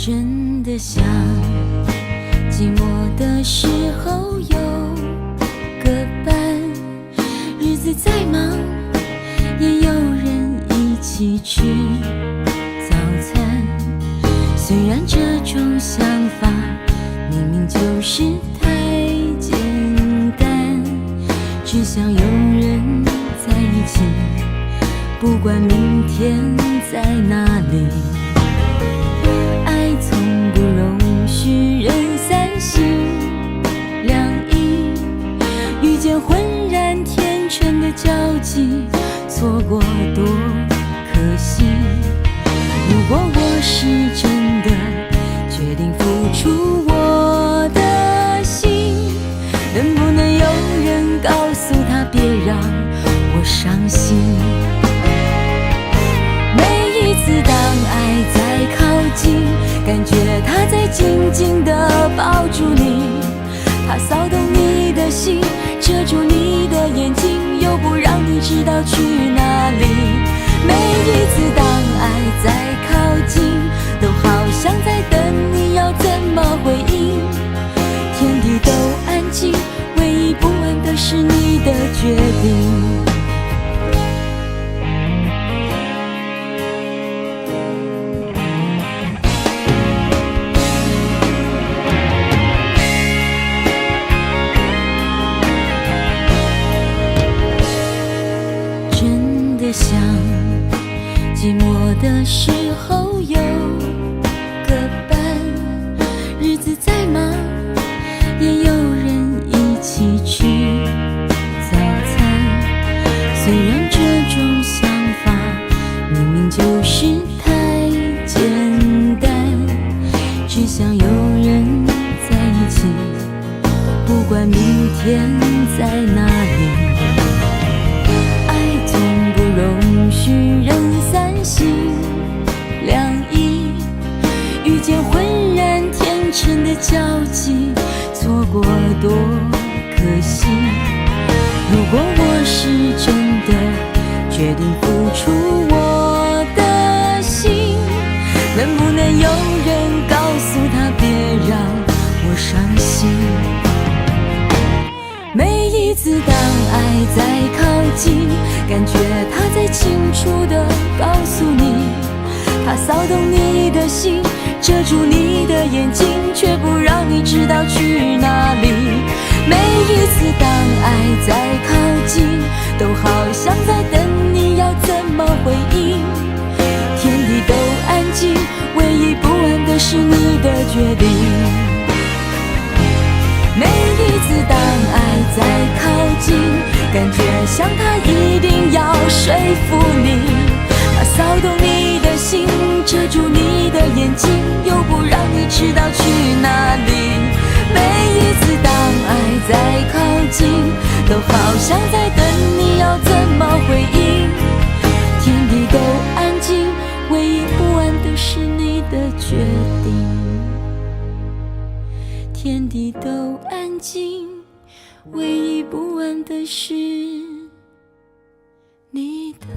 真的想寂寞的时候有个伴，日子再忙也有人一起吃早餐。虽然这种想法明明就是太简单，只想有人在一起，不管明天在哪里。爱从不容许人三心两意，遇见浑然天成的交集，错过多可惜。如果我是真的决定付出我的心，能不能有人告诉他别让我伤心？每一次当爱在靠近，感觉他在紧紧地抱住你，他骚动你的心，遮住你的眼睛，又不让你知道去哪里。每一次当爱在靠近，都好像在等你要怎么回应。天地都安静，唯一不安的是你的决定。想寂寞的时候有个伴，日子再忙也有人一起吃早餐。虽然这种想法明明就是太简单，只想有人在一起，不管明天在哪里。容许人三心两意，遇见浑然天成的交集，错过多可惜。如果我是真的决定付出我的心，能不能有人告诉他别让我伤心？每一次当爱在靠近，感觉他在清楚地告诉你，他骚动你的心，遮住你的眼睛，却不让你知道去哪里。每一次当爱在靠近，都好像在等你要怎么回应。天地都安静，唯一不安的是你的决定。每一次当爱在靠近，感觉像他一定要说服你，他骚动你的心，遮住你的眼睛，又不让你知道去哪里。每一次当爱在靠近，都好像在等你要怎么回应。天地都安静，唯一不安的是你的决定。天地都安静，唯一不安的是你的